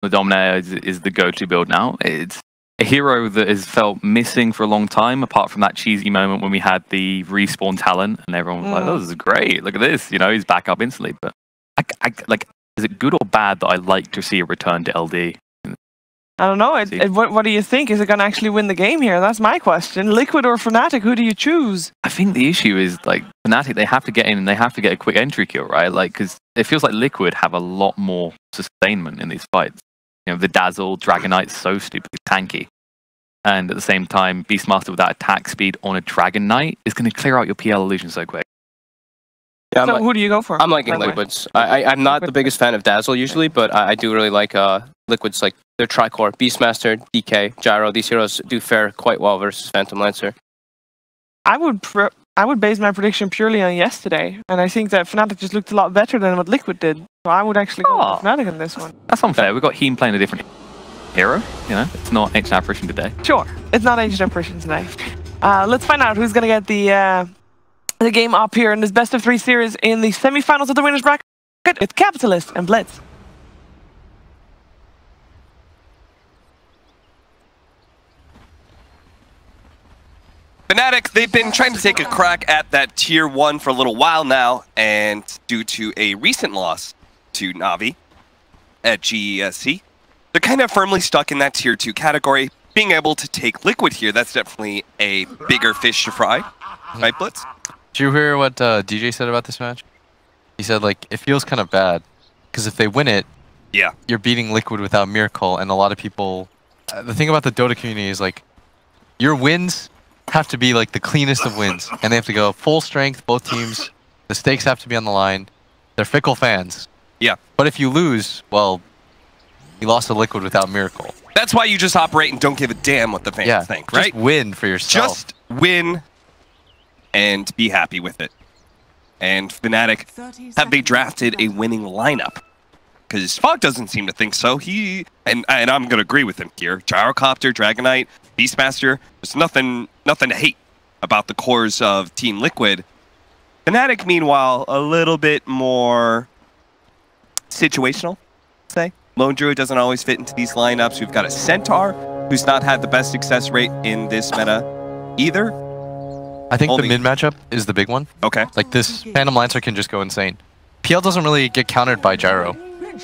the Dominator is the go-to build now. It's a hero that has felt missing for a long time, apart from that cheesy moment when we had the respawn talent, and everyone was like, "Oh, this is great! Look at this!" You know, he's back up instantly. But like, is it good or bad that I like to see a return to LD? I don't know. What do you think? Is it going to actually win the game here? That's my question. Liquid or Fnatic? Who do you choose? I think the issue is like Fnatic. They have to get in and they have to get a quick entry kill, right? Like, because it feels like Liquid have a lot more sustainment in these fights. You know, the Dazzle, Dragonite's so stupid tanky. And at the same time, Beastmaster with that attack speed on a Dragon Knight is going to clear out your PL illusion so quick. Yeah, so who do you go for? I'm liking Liquids. I'm not the biggest fan of Dazzle usually, but I do really like Liquids, like their Tricore, Beastmaster, DK, Gyro. These heroes do fare quite well versus Phantom Lancer. I would base my prediction purely on yesterday, and I think that Fnatic just looked a lot better than what Liquid did. So I would actually go for Fnatic in this one. That's unfair. We've got Heem playing a different hero. You know, it's not Ancient Apparition today. Sure, it's not Ancient Apparition today. Let's find out who's going to get the game up here in this best of 3 series in the semi-finals of the winners bracket with Capitalist and Blitz. Fnatic, they've been trying to take a crack at that tier 1 for a little while now, and due to a recent loss to Na'Vi at GESC, they're kind of firmly stuck in that tier 2 category. Being able to take Liquid here, that's definitely a bigger fish to fry. Right, Blitz? Did you hear what DJ said about this match? He said, like, it feels kind of bad, because if they win it, yeah, you're beating Liquid without Miracle, and a lot of people... the thing about the Dota community is, like, your wins have to be, like, the cleanest of wins, and they have to go full strength, both teams. The stakes have to be on the line. They're fickle fans. Yeah. But if you lose, well, you lost to Liquid without Miracle. That's why you just operate and don't give a damn what the fans think, right? Just win for yourself. Just win and be happy with it. And Fnatic, have they drafted a winning lineup? Because Fog doesn't seem to think so. And I'm going to agree with him here. Gyrocopter, Dragonite, Beastmaster, there's nothing to hate about the cores of Team Liquid. Fnatic, meanwhile, a little bit more situational, say. Lone Druid doesn't always fit into these lineups. We've got a Centaur, who's not had the best success rate in this meta either. I think the mid matchup is the big one. Okay. Like, this Phantom Lancer can just go insane. PL doesn't really get countered by Gyro.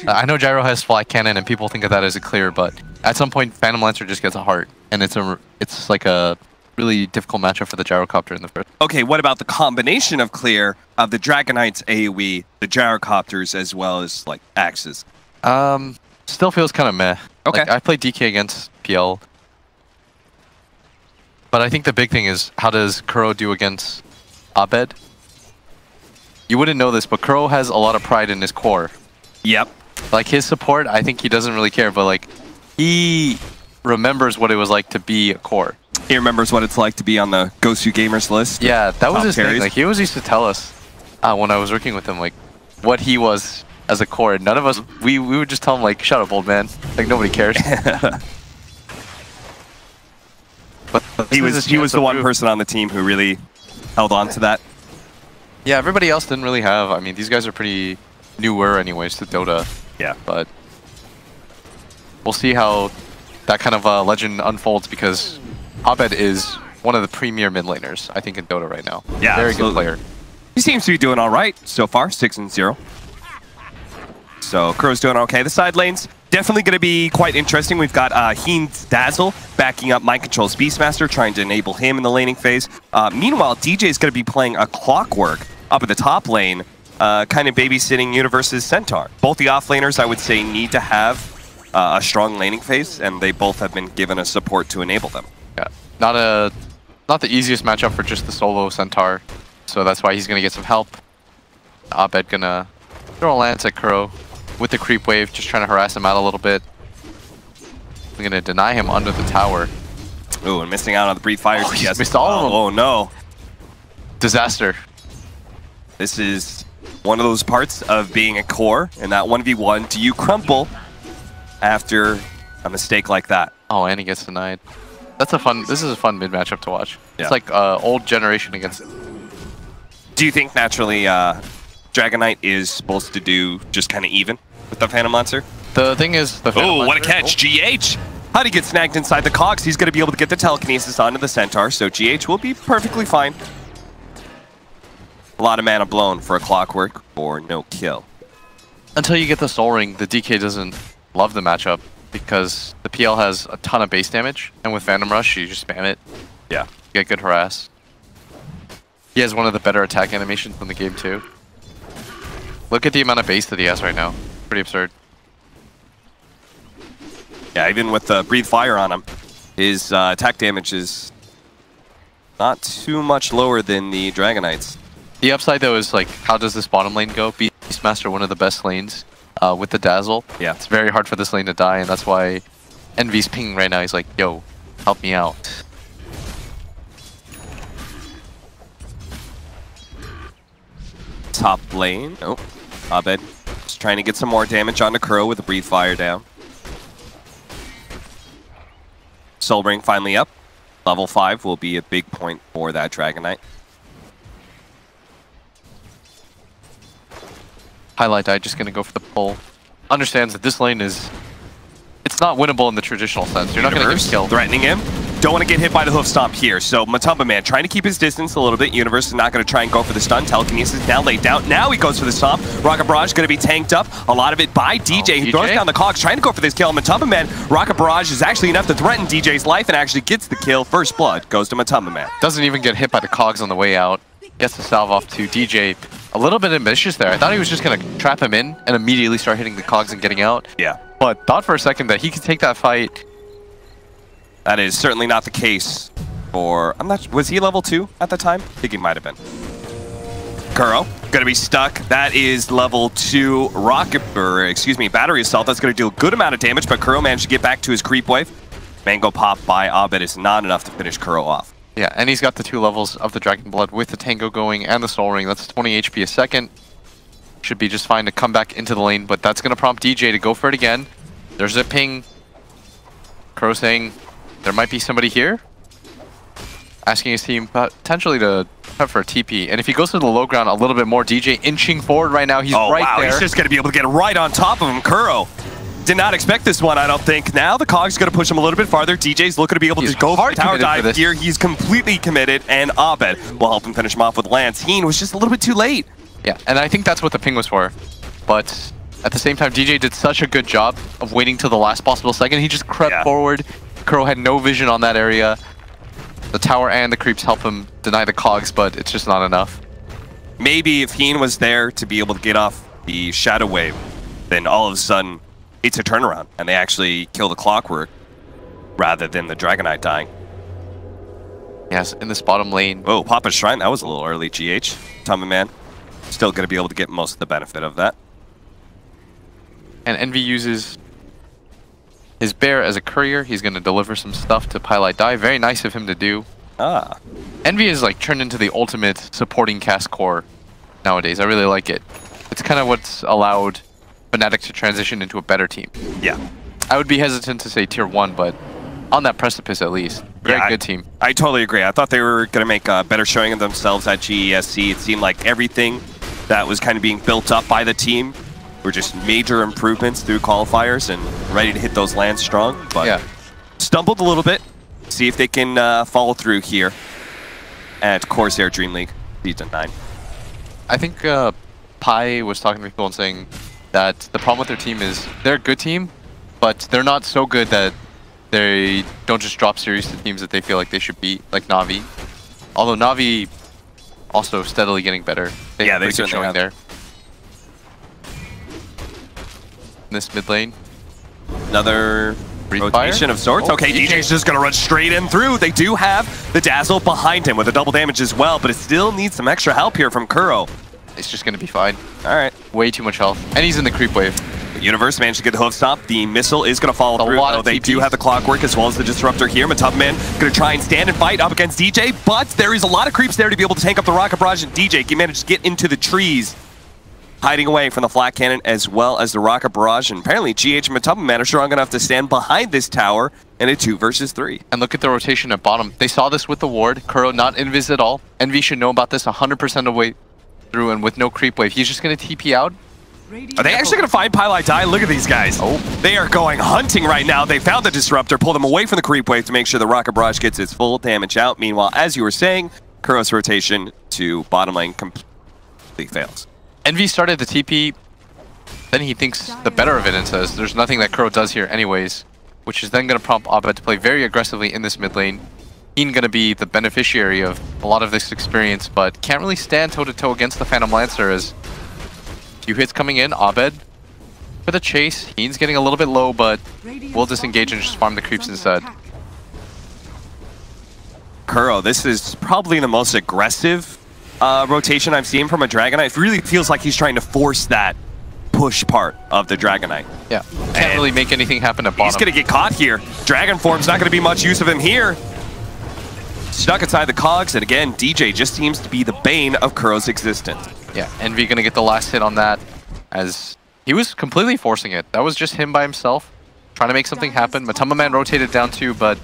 I know Gyro has Flat Cannon and people think of that as a clear, but at some point Phantom Lancer just gets a heart, and it's like a really difficult matchup for the Gyrocopter in the first. Okay, what about the combination of clear of the Dragonite's AoE, the Gyrocopters, as well as like axes? Still feels kind of meh. Okay. Like, I played DK against PL. But I think the big thing is, how does Kuro do against Abed? You wouldn't know this, but Kuro has a lot of pride in his core. Yep. Like, his support, I think he doesn't really care, but like, he remembers what it was like to be a core. He remembers what it's like to be on the Gosu Gamers list. Yeah, that was his thing. Like, he always used to tell us, when I was working with him, like, what he was as a core. None of us, we would just tell him, like, shut up, old man. Like, nobody cares. But he was the one person on the team who really held on to that. Yeah, everybody else didn't really have. I mean, these guys are pretty newer anyways to Dota. Yeah. But we'll see how that kind of legend unfolds, because Abed is one of the premier mid laners, I think, in Dota right now. Yeah, very absolutely. good player. He seems to be doing all right so far, 6-0. So Kuro's doing okay. The side lanes definitely going to be quite interesting. We've got Heem's Dazzle backing up Mind Control's Beastmaster, trying to enable him in the laning phase. Meanwhile, DJ is going to be playing a Clockwork up at the top lane, kind of babysitting Universe's Centaur. Both the offlaners, I would say, need to have a strong laning phase, and they both have been given a support to enable them. Yeah, not the easiest matchup for just the solo Centaur, so that's why he's going to get some help. Abed going to throw a lance at Kuro with the creep wave, just trying to harass him out a little bit. We're going to deny him under the tower. Ooh, and missing out on the brief fires. Oh, he missed all of them. Oh, no. Disaster. This is one of those parts of being a core in that 1v1. Do you crumple after a mistake like that? Oh, and he gets denied. This is a fun mid matchup to watch. Yeah. It's like old generation against... Do you think naturally Dragonite is supposed to do just kind of even with the Phantom Lancer? the thing is... Oh, what a catch. GH! How'd he get snagged inside the cogs? He's going to be able to get the telekinesis onto the Centaur, so GH will be perfectly fine. A lot of mana blown for a Clockwork or no kill. Until you get the Soul Ring, the DK doesn't love the matchup because the PL has a ton of base damage, and with Phantom Rush, you just spam it. Yeah. You get good harass. He has one of the better attack animations in the game too. Look at the amount of base that he has right now. Pretty absurd. Yeah, even with Breathe Fire on him, his attack damage is not too much lower than the Dragonites. The upside though is like, how does this bottom lane go? Beastmaster, one of the best lanes with the Dazzle. Yeah. It's very hard for this lane to die, and that's why Envy's pinging right now. He's like, yo, help me out. Top lane. Oh, Abed just trying to get some more damage onto Crow with the Breathe Fire down. Soul Ring finally up. Level 5 will be a big point for that Dragonite. Highlight Eye just going to go for the pull. Understands that this lane is... It's not winnable in the traditional sense. You're not going to get killed. Threatening him. Don't want to get hit by the hoof stomp here. So Matumba Man trying to keep his distance a little bit. Universe is not going to try and go for the stun. Telekinesis now laid down. Now he goes for the stomp. Rocket Barrage going to be tanked up. A lot of it by DJ. He throws down the cogs trying to go for this kill. Matumba Man, Rocket Barrage is actually enough to threaten DJ's life and actually gets the kill. First blood goes to Matumba Man. Doesn't even get hit by the cogs on the way out. Gets the salve off to DJ. A little bit ambitious there. I thought he was just going to trap him in and immediately start hitting the cogs and getting out. Yeah. But thought for a second that he could take that fight. That is certainly not the case for... was he level 2 at the time? I think he might have been. Kuro, gonna be stuck. That is level 2 battery assault. That's gonna do a good amount of damage, but Kuro managed to get back to his creep wave. Mango pop by Abed is not enough to finish Kuro off. Yeah, and he's got the 2 levels of the Dragon Blood with the Tango going and the Soul Ring. That's 20 HP a second. Should be just fine to come back into the lane, but that's gonna prompt DJ to go for it again. There's a ping. Kuro saying there might be somebody here. Asking his team potentially to prep for a TP. And if he goes to the low ground a little bit more, DJ inching forward right now. He's right there. He's just going to be able to get right on top of him. Kuro did not expect this one, I don't think. Now the Cog's going to push him a little bit farther. DJ's looking to be able to go for a tower dive here. He's completely committed, and Abed will help him finish him off with Lance. Heen was just a little bit too late. Yeah, and I think that's what the ping was for. But at the same time, DJ did such a good job of waiting till the last possible second. He just crept forward. Kuro had no vision on that area. The tower and the creeps help him deny the cogs, but it's just not enough. Maybe if Heen was there to be able to get off the Shadow Wave, then all of a sudden it's a turnaround, and they actually kill the Clockwork rather than the Dragonite dying. Yes, in this bottom lane. Oh, Papa's Shrine, that was a little early, GH. Tommy Man, still going to be able to get most of the benefit of that. And Envy uses his bear as a courier. He's going to deliver some stuff to Pylite Die. Very nice of him to do. Envy is like turned into the ultimate supporting cast core nowadays. I really like it. It's kind of what's allowed Fnatic to transition into a better team. Yeah. I would be hesitant to say tier 1, but on that precipice at least. Very good team. I totally agree. I thought they were going to make a better showing of themselves at GESC. It seemed like everything that was kind of being built up by the team were just major improvements through qualifiers and ready to hit those lands strong. But stumbled a little bit. See if they can follow through here at Corsair DreamLeague Season 9. I think Pi was talking to people and saying that the problem with their team is they're a good team, but they're not so good that they don't just drop series to teams that they feel like they should beat, like Na'Vi. Although Na'Vi also steadily getting better. They certainly have there. In this mid lane. Another rotation of sorts. Oh, okay, DJ's just going to run straight in through. They do have the Dazzle behind him with a double damage as well, but it still needs some extra help here from Kuro. It's just going to be fine. All right. Way too much health. And he's in the creep wave. The Universe managed to get the hoof stop. The missile is going to follow through. Oh, they do have the Clockwork as well as the Disruptor here. Matumman going to try and stand and fight up against DJ, but there is a lot of creeps there to be able to tank up the Rocket Barrage, and DJ can manage to get into the trees, hiding away from the Flak Cannon as well as the Rocket Barrage. And apparently GH and Matumman are strong enough to stand behind this tower in a 2 versus 3. And look at the rotation at bottom. They saw this with the ward. Kuro not invis at all. Envy should know about this 100% of the way through, and with no creep wave. He's just going to TP out Are they actually going to find Pylai Die? Look at these guys. Oh, they are going hunting right now. They found the Disruptor, pulled him away from the creep wave to make sure the Rocket Barrage gets its full damage out. Meanwhile, as you were saying, Kuro's rotation to bottom lane completely fails. Envy started the TP, then he thinks the better of it and says there's nothing that Kuro does here anyways, which is then going to prompt Abed to play very aggressively in this mid lane. He's going to be the beneficiary of a lot of this experience, but can't really stand toe-to-toe against the Phantom Lancer as few hits coming in. Abed for the chase. Heen's getting a little bit low, but we'll disengage and just farm the creeps instead. Kuro, this is probably the most aggressive rotation I've seen from a Dragon Knight. It really feels like he's trying to force that push part of the Dragon Knight. Yeah, can't really make anything happen at bottom. He's going to get caught here. Dragon form's not going to be much use of him here. Stuck inside the cogs, and again, DJ just seems to be the bane of Kuro's existence. Yeah, Envy going to get the last hit on that as he was completely forcing it. That was just him by himself trying to make something happen. Matamba Man rotated down too, but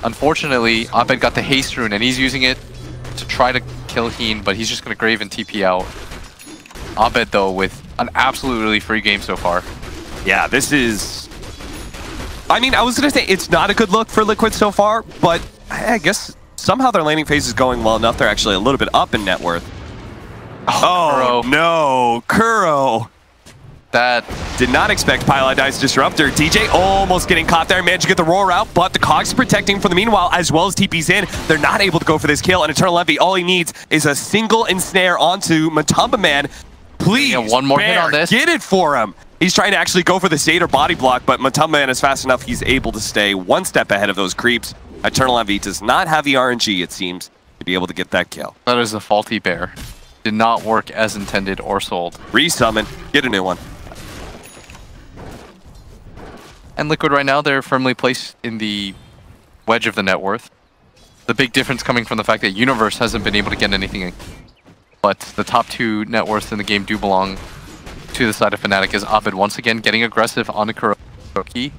unfortunately, Abed got the haste rune and he's using it to try to kill Heen, but he's just going to Grave and TP out. Abed, though, with an absolutely free game so far. Yeah, this is... I mean, I was going to say it's not a good look for Liquid so far, but I guess somehow their laning phase is going well enough. They're actually a little bit up in net worth. Oh, Kuro. No, Kuro. That did not expect Pylai Die's Disruptor. DJ almost getting caught there, managed to get the roar out, but the Cogs protecting for the meanwhile, as well as TP's in. They're not able to go for this kill, and Eternal Envy, all he needs is a single ensnare onto Matamba Man. Please, one more Bear, hit on this. Get it for him. He's trying to actually go for the Seder body block, but Matamba Man is fast enough. He's able to stay one step ahead of those creeps. Eternal Envy does not have the RNG, it seems, to be able to get that kill. That is a faulty bear. Did not work as intended or sold. Resummon, get a new one. And Liquid right now, they're firmly placed in the wedge of the net worth. The big difference coming from the fact that Universe hasn't been able to get anything. But the top two net worths in the game do belong to the side of Fnatic as Abed once again getting aggressive on the Kuroki.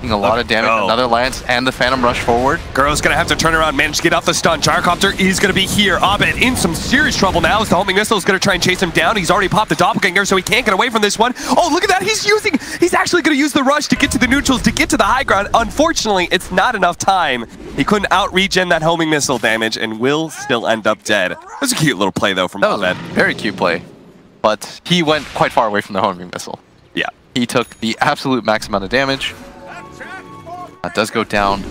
A lot of damage, another Lance, and the Phantom rush forward. Kuro's gonna have to turn around, manage to get off the stun. Gyrocopter is gonna be here. Abed in some serious trouble now as the homing missile is gonna try and chase him down. He's already popped the doppelganger, so he can't get away from this one. Oh, look at that, he's actually gonna use the rush to get to the neutrals, to get to the high ground. Unfortunately, it's not enough time. He couldn't out-regen that homing missile damage and will still end up dead. It was a cute little play though from Abed. That was a very cute play, but he went quite far away from the homing missile. Yeah. He took the absolute max amount of damage. That does go down.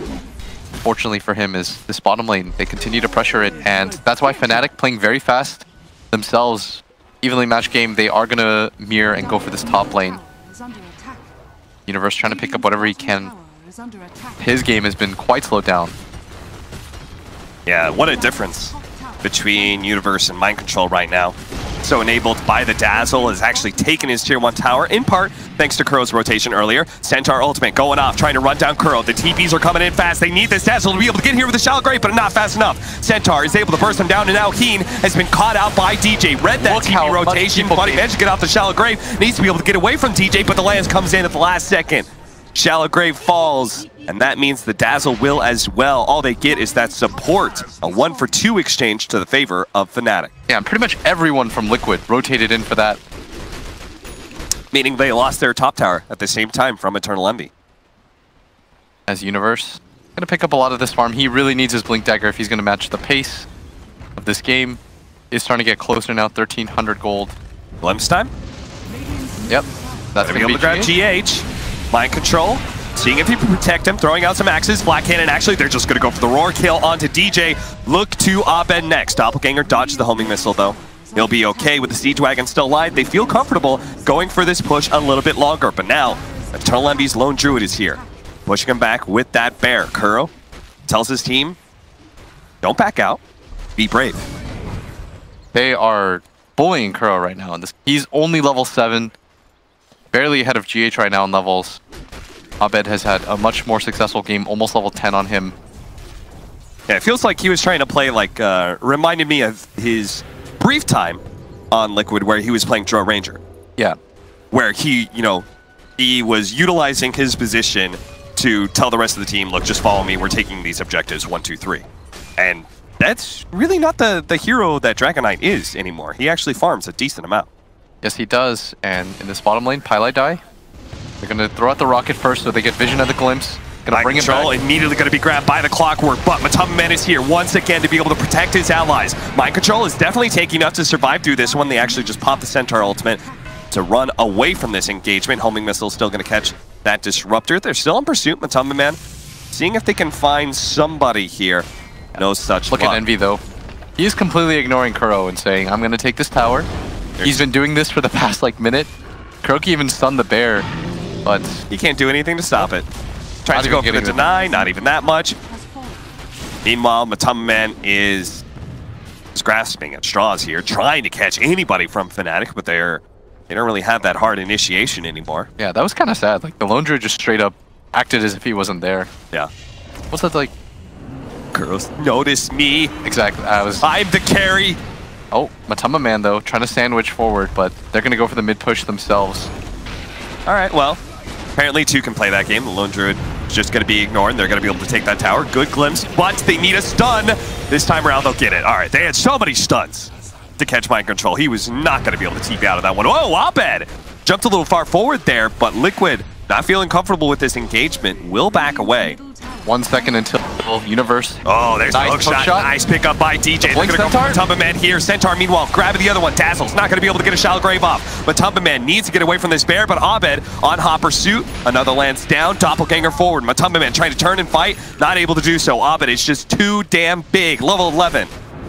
Fortunately for him is this bottom lane. They continue to pressure it, and that's why Fnatic playing very fast themselves. Evenly matched game, they are going to mirror and go for this top lane. Universe trying to pick up whatever he can. His game has been quite slowed down. Yeah, what a difference between Universe and Mind Control right now. So enabled by the Dazzle, has actually taken his tier 1 tower, in part thanks to Kuro's rotation earlier. Centaur ultimate going off, trying to run down Kuro. The TPs are coming in fast. They need this Dazzle to be able to get here with the Shallow Grave, but not fast enough. Centaur is able to burst him down, and now Heen has been caught out by DJ. Read that TP rotation, but he managed to get off the Shallow Grave. Needs to be able to get away from DJ, but the Lance comes in at the last second. Shallow Grave falls, and that means the Dazzle will as well. All they get is that support, a 1-for-2 exchange to the favor of Fnatic. Yeah, and pretty much everyone from Liquid rotated in for that. Meaning they lost their top tower at the same time from Eternal Envy. As Universe, gonna pick up a lot of this farm. He really needs his Blink Dagger if he's gonna match the pace of this game. Is starting to get closer now, 1,300 gold. Glimpse time? Yep. That's gonna be able to grab GH. Mind Control, seeing if he can protect him, throwing out some axes. Black Cannon, actually, they're just going to go for the roar kill onto DJ. Look to Abed next. Doppelganger dodges the homing missile, though. He'll be okay with the Siege Wagon still alive. They feel comfortable going for this push a little bit longer, but now Eternal Envy's Lone Druid is here, pushing him back with that bear. Kuro tells his team, don't back out, be brave. They are bullying Kuro right now. He's only level 7. Barely ahead of GH right now in levels. Abed has had a much more successful game, almost level 10 on him. Yeah, it feels like he was trying to play like, reminded me of his brief time on Liquid where he was playing Draw Ranger. Yeah. Where he, he was utilizing his position to tell the rest of the team, look, just follow me, we're taking these objectives 1, 2, 3. And that's really not the hero that Dragon Knight is anymore. He actually farms a decent amount. Yes, he does. And in this bottom lane, Pylai die. They're going to throw out the rocket first so they get vision of the glimpse. Gonna bring it back. Immediately going to be grabbed by the clockwork, but Matumbaman is here once again to be able to protect his allies. Mind Control is definitely taking enough to survive through this one. They actually just popped the Centaur ultimate to run away from this engagement. Homing Missile still going to catch that Disruptor. They're still in pursuit, Matumbaman, seeing if they can find somebody here. No such luck. Look at Envy, though. He is completely ignoring Kuro and saying, I'm going to take this tower. He's been doing this for the past, like, minute. Kuroki even stunned the bear, but he can't do anything to stop it. Tries to go for the deny, not even that much. Meanwhile, Matumbaman is grasping at straws here, trying to catch anybody from Fnatic, but they don't really have that hard initiation anymore. Yeah, that was kind of sad. Like, the Lone Druid just straight up acted as if he wasn't there. Yeah. What's that like? Girls, notice me. Exactly. I'm the carry. Oh, Matumbaman, though, trying to sandwich forward, but they're going to go for the mid push themselves. All right, well, apparently two can play that game. The Lone Druid is just going to be ignored, and they're going to be able to take that tower. Good glimpse, but they need a stun. This time around, they'll get it. All right, they had so many stuns to catch Mind Control. He was not going to be able to TP out of that one. Oh, Abed jumped a little far forward there, but Liquid, not feeling comfortable with this engagement, will back away. 1 second until Universe. Oh, there's nice a hook shot. Nice pickup by DJ. They're going to go for Matumbaman here. Centaur, meanwhile, grabbing the other one. Dazzle's not going to be able to get a Shallow Grave off. Matumbaman needs to get away from this bear, but Abed on hot pursuit. Another lands down. Doppelganger forward. Matumbaman trying to turn and fight. Not able to do so. Abed is just too damn big. Level 11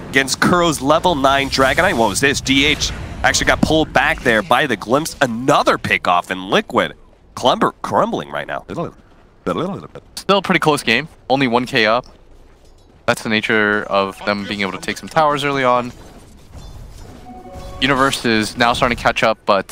against Kuro's level 9 Dragonite. What was this? DH actually got pulled back there by the glimpse. Another pick off in Liquid. Crumbling right now. Still a pretty close game. Only 1k up. That's the nature of them being able to take some towers early on. Universe is now starting to catch up, but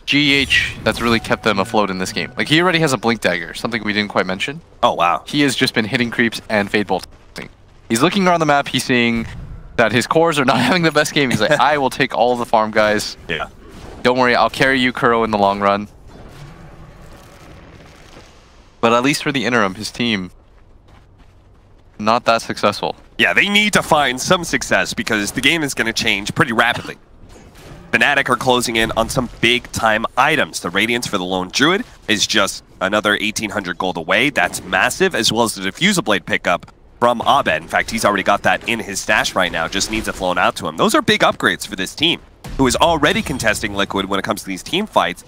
GH that's really kept them afloat in this game. Like, he already has a Blink Dagger, something we didn't quite mention. Oh, wow. He has just been hitting creeps and Fade Bolting. He's looking around the map, he's seeing that his cores are not having the best game. He's like, I will take all the farm guys. Yeah. Don't worry, I'll carry you, Kuro, in the long run. But at least for the interim, his team, not that successful. Yeah, they need to find some success because the game is going to change pretty rapidly. Fnatic are closing in on some big-time items. The Radiance for the Lone Druid is just another 1,800 gold away. That's massive, as well as the Diffusal Blade pickup from Abed. In fact, he's already got that in his stash right now, just needs it flown out to him. Those are big upgrades for this team, who is already contesting Liquid when it comes to these team fights.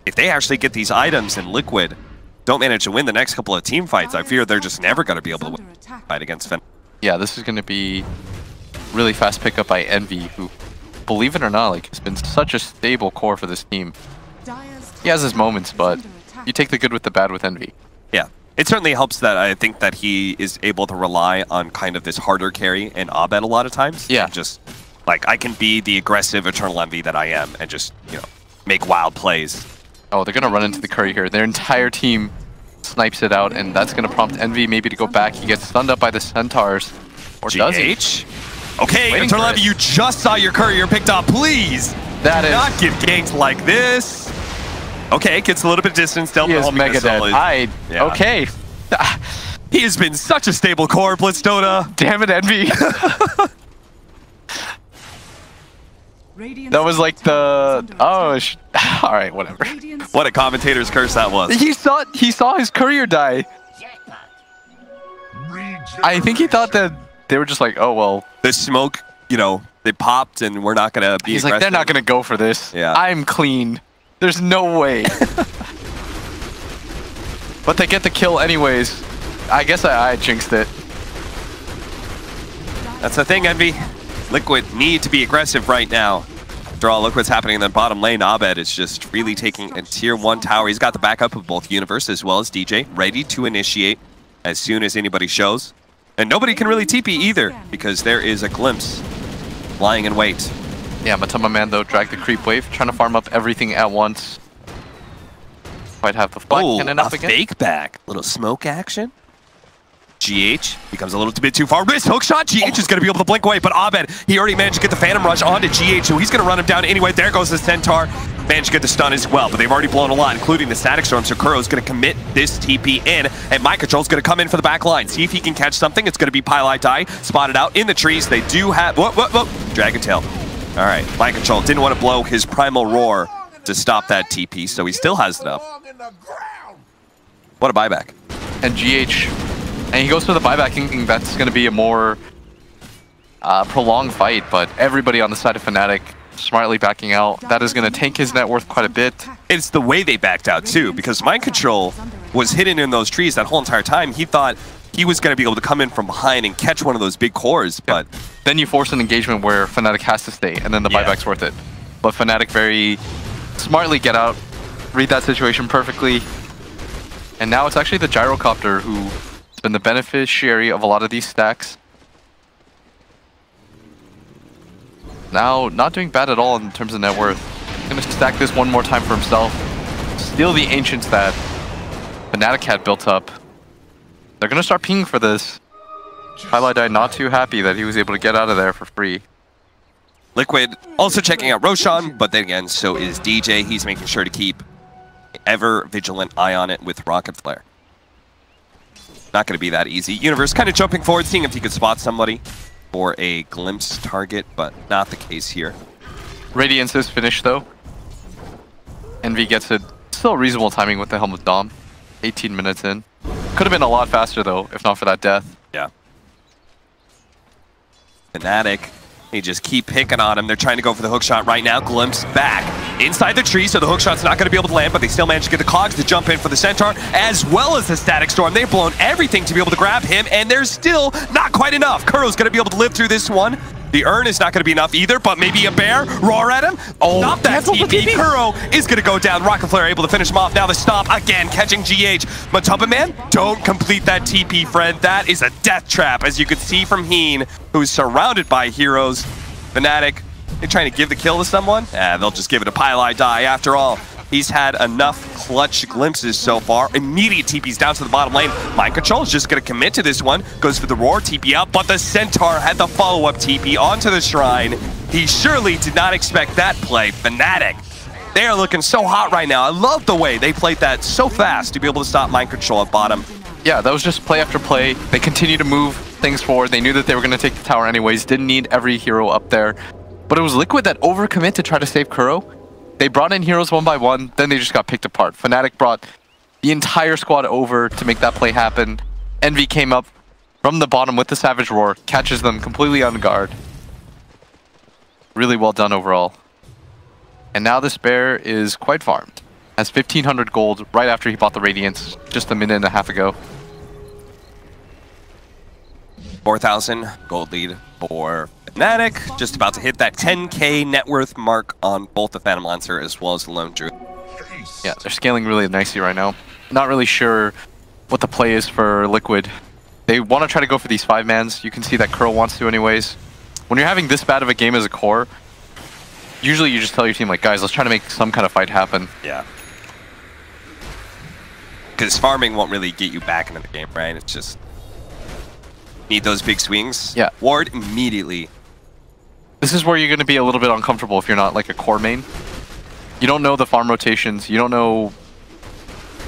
If they actually get these items in Liquid, don't manage to win the next couple of team fights, I fear they're just never going to be able to fight against Fnatic. Yeah, this is going to be really fast pickup by Envy, who, believe it or not, like, has been such a stable core for this team. He has his moments, but you take the good with the bad with Envy. Yeah, it certainly helps that I think that he is able to rely on kind of this harder carry in Abed a lot of times. Yeah. And just, like, I can be the aggressive Eternal Envy that I am and just, you know, make wild plays. Oh, they're going to run into the curry here. Their entire team snipes it out, and that's going to prompt Envy maybe to go back. He gets stunned up by the Centaurs. Or does he? Okay, Eternal Envy, you just saw your courier picked up. Please that do not get ganked like this. Okay, gets a little bit of distance. He is mega dead. Okay. He has been such a stable core, Blitz Dota. Damn it, Envy. That was like the... Oh, all right, whatever. What a commentator's curse that was. He saw his courier die. I think he thought that they were just like, oh, well. The smoke, you know, they popped and we're not going to be He's aggressive. like, they're not going to go for this. Yeah. I'm clean. There's no way. But they get the kill anyways. I guess I jinxed it. That's the thing, Envy. Liquid need to be aggressive right now. After all, look what's happening in the bottom lane. Abed is just really taking a tier 1 tower. He's got the backup of both Universe as well as DJ, ready to initiate as soon as anybody shows. And nobody can really TP either, because there is a glimpse lying in wait. Yeah, Matumbaman, though, dragged the creep wave, trying to farm up everything at once. Might have the flag cannon up again. Fake back. Little smoke action. GH becomes a little bit too far. Wrist hook shot. GH is going to be able to blink away, but Abed, he already managed to get the Phantom Rush onto GH, so he's going to run him down anyway. There goes the Centaur. Managed to get the stun as well, but they've already blown a lot, including the Static Storm, so Kuro's going to commit this TP in, and Mind Control's going to come in for the back line. See if he can catch something. It's going to be Pylai Die, spotted out in the trees. They do have... Whoa. Dragon Tail. All right, mind control. Didn't want to blow his primal roar to stop that TP, so he still has enough. What a buyback. And GH, and he goes for the buyback thinking that's going to be a more prolonged fight, but everybody on the side of Fnatic smartly backing out. That is going to tank his net worth quite a bit. It's the way they backed out too, because mind control was hidden in those trees that whole entire time. He thought he was going to be able to come in from behind and catch one of those big cores, but... Then you force an engagement where Fnatic has to stay, and then the buyback's worth it. But Fnatic very smartly get out, read that situation perfectly. And now it's actually the Gyrocopter who's been the beneficiary of a lot of these stacks. Now, not doing bad at all in terms of net worth. Gonna stack this one more time for himself. Steal the Ancients that Fnatic had built up. They're gonna start pinging for this. Highlight not too happy that he was able to get out of there for free. Liquid also checking out Roshan, but then again, so is DJ. He's making sure to keep ever vigilant eye on it with Rocket Flare. Not going to be that easy. Universe kind of jumping forward, seeing if he could spot somebody for a glimpse target, but not the case here. Radiance is finished though. Envy gets it. Still reasonable timing with the Helm of Dom. 18 minutes in. Could have been a lot faster though, if not for that death. Yeah. Fnatic, they just keep picking on him. They're trying to go for the hookshot right now. Glimpse back inside the tree, so the hookshot's not going to be able to land, but they still manage to get the Cogs to jump in for the Centaur, as well as the Static Storm. They've blown everything to be able to grab him, and there's still not quite enough. Kuro's going to be able to live through this one. The urn is not going to be enough either, but maybe a bear. Roar at him. Oh, stop that TP. Kuro is going to go down. Rocket Flare able to finish him off. Now the stomp again, catching GH. Matubba Man, don't complete that TP, friend. That is a death trap, as you can see from Heen, who's surrounded by heroes. Fnatic, they're trying to give the kill to someone. They'll just give it a pile die. After all, he's had enough clutch glimpses so far. Immediate TP's down to the bottom lane. Mind Control is just going to commit to this one. Goes for the Roar, TP out, but the Centaur had the follow-up TP onto the Shrine. He surely did not expect that play. Fnatic, they are looking so hot right now. I love the way they played that so fast to be able to stop Mind Control at bottom. Yeah, that was just play after play. They continue to move things forward. They knew that they were going to take the tower anyways. Didn't need every hero up there. But it was Liquid that overcommit to try to save Kuro. They brought in heroes one by one, then they just got picked apart. Fnatic brought the entire squad over to make that play happen. Envy came up from the bottom with the Savage Roar, catches them completely on guard. Really well done overall. And now this bear is quite farmed. Has 1,500 gold right after he bought the Radiance just a minute and a half ago. 4,000 gold lead for Fnatic. Just about to hit that 10k net worth mark on both the Phantom Lancer as well as the Lone Druid. Yeah, they're scaling really nicely right now. Not really sure what the play is for Liquid. They want to try to go for these 5-mans. You can see that Kuro wants to anyways. When you're having this bad of a game as a core, usually you just tell your team, like, guys, let's try to make some kind of fight happen. Yeah. Because farming won't really get you back into the game, right? It's just... need those big swings. Yeah. Ward immediately. This is where you're going to be a little bit uncomfortable if you're not like a core main. You don't know the farm rotations. You don't know,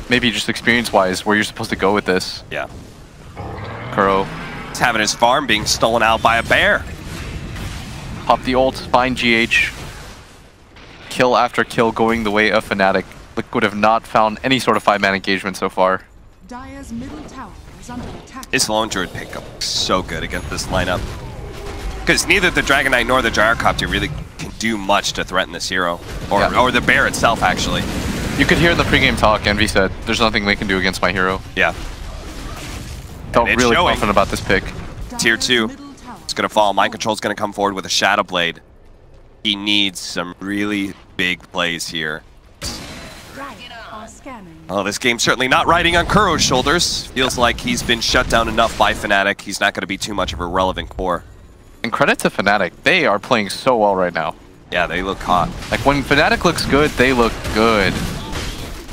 maybe just experience-wise, where you're supposed to go with this. Yeah. Kuro. He's having his farm being stolen out by a bear. Pop the ult, find GH. Kill after kill going the way of Fnatic. Liquid have not found any sort of 5-man engagement so far. Dire's middle tower is under attack. His Lone Druid pickup looks so good against this lineup. Because neither the Dragon Knight nor the Gyrocopter really can do much to threaten this hero. Or the bear itself, actually. You could hear in the pregame talk, Envy said, there's nothing they can do against my hero. Yeah. Felt really confident about this pick. Tier 2. It's going to fall. Mind Control's going to come forward with a Shadow Blade. He needs some really big plays here. Oh, this game's certainly not riding on Kuro's shoulders. Feels like he's been shut down enough by Fnatic. He's not going to be too much of a relevant core. And credit to Fnatic. They are playing so well right now. Yeah, they look hot. Like, when Fnatic looks good, they look good.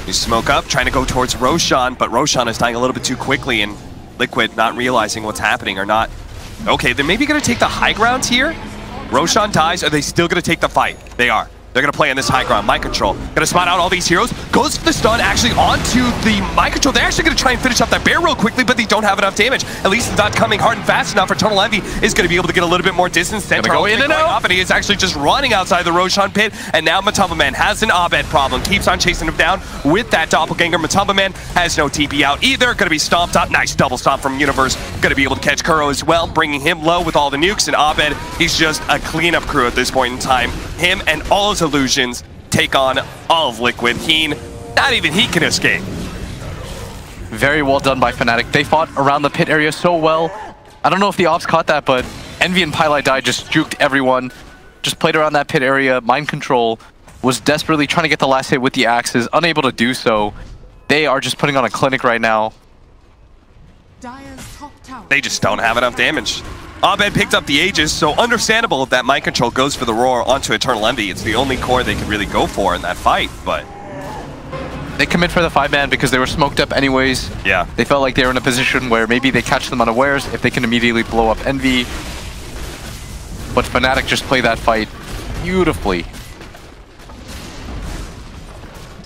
You smoke up, trying to go towards Roshan, but Roshan is dying a little bit too quickly, and Liquid not realizing what's happening or not. Okay, they're maybe going to take the high ground here. Roshan dies. Are they still going to take the fight? They are. They're going to play on this high ground. Mind control. Going to spot out all these heroes. Goes for the stun actually onto the mind control. They're actually going to try and finish up that bear real quickly, but they don't have enough damage. At least it's not coming hard and fast enough for Eternal Envy is going to be able to get a little bit more distance. Centaur go in and out. off, and he is actually just running outside the Roshan pit. And now Matumba Man has an Abed problem. Keeps on chasing him down with that doppelganger. Matumba Man has no TP out either. Going to be stomped up. Nice double stomp from Universe. Going to be able to catch Kuro as well, bringing him low with all the nukes. And Abed, he's just a cleanup crew at this point in time. Him and all his illusions take on all of Liquid. Not even he can escape. Very well done by Fnatic. They fought around the pit area so well. I don't know if the ops caught that, but Envy and Pylai just juked everyone. Just played around that pit area. Mind control was desperately trying to get the last hit with the axes, unable to do so. They are just putting on a clinic right now. They just don't have enough damage. Abed picked up the Aegis, so understandable if that mind control goes for the roar onto Eternal Envy. It's the only core they could really go for in that fight, but... They commit for the 5-man because they were smoked up anyways. Yeah. They felt like they were in a position where maybe they catch them unawares if they can immediately blow up Envy. But Fnatic just play that fight beautifully.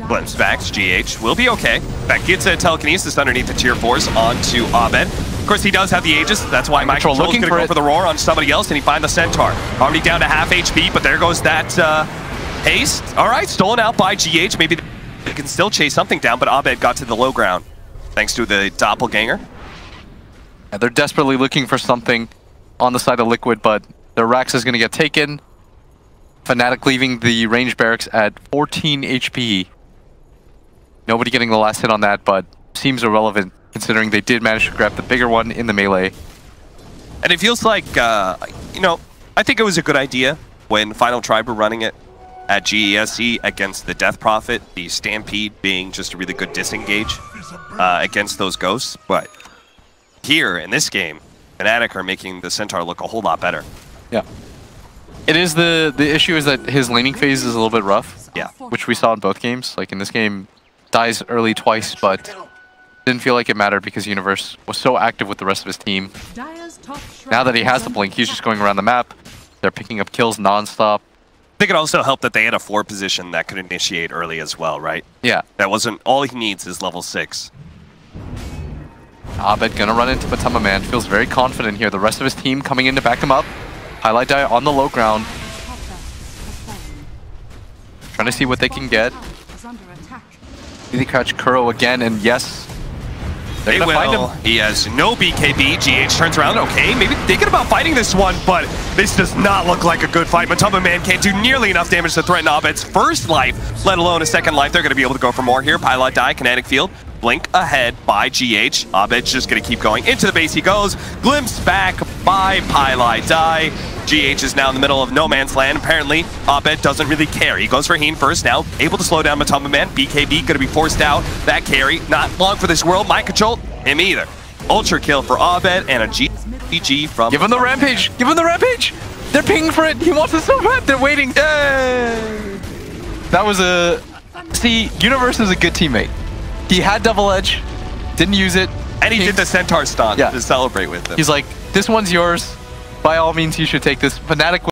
Glimpse back, GH will be okay. That gets a telekinesis underneath the tier 4s onto Abed. Of course, he does have the Aegis. That's why Mind Control's going to go for the roar on somebody else, and he finds the Centaur. Already down to half HP, but there goes that haste. All right, stolen out by GH. Maybe they can still chase something down, but Abed got to the low ground thanks to the doppelganger. Yeah, they're desperately looking for something on the side of Liquid, but their Rax is going to get taken. Fnatic leaving the range barracks at 14 HP. Nobody getting the last hit on that, but seems irrelevant considering they did manage to grab the bigger one in the melee. And it feels like, you know, I think it was a good idea when Final Tribe were running it at GESE against the Death Prophet, the Stampede being just a really good disengage against those ghosts. But here in this game, Fnatic are making the Centaur look a whole lot better. Yeah. It is the issue is that his laning phase is a little bit rough. Yeah. Which we saw in both games. Like in this game, dies early twice, but didn't feel like it mattered because Universe was so active with the rest of his team. Now that he has the blink, he's just going around the map. They're picking up kills non-stop. I think it also helped that they had a 4 position that could initiate early as well, right? Yeah. That wasn't all he needs is level 6. Abed gonna run into Matumba Man. Feels very confident here. The rest of his team coming in to back him up. Highlight die on the low ground. Trying to see what they can get. They catch Kuro again, and yes, they're gonna find him. He has no BKB. GH turns around. Okay, maybe thinking about fighting this one, but this does not look like a good fight. Matumba Man can't do nearly enough damage to threaten Abed's first life, let alone a second life. They're going to be able to go for more here. Pilot die, kinetic field. Blink ahead by GH. Abed's just going to keep going. Into the base he goes. Glimpse back by Pylai die. GH is now in the middle of no man's land. Apparently, Abed doesn't really care. He goes for Heen first now. Able to slow down Matumba Man. BKB going to be forced out. That carry, not long for this world. Mind control, him either. Ultra kill for Abed and a GG from... Give him the rampage! Give him the rampage! They're pinging for it! He wants it so bad! They're waiting! Yay! That was a... See, Universe is a good teammate. He had double edge, didn't use it. And he did the Centaur stun to celebrate with him. He's like, this one's yours. By all means, you should take this. Fnatic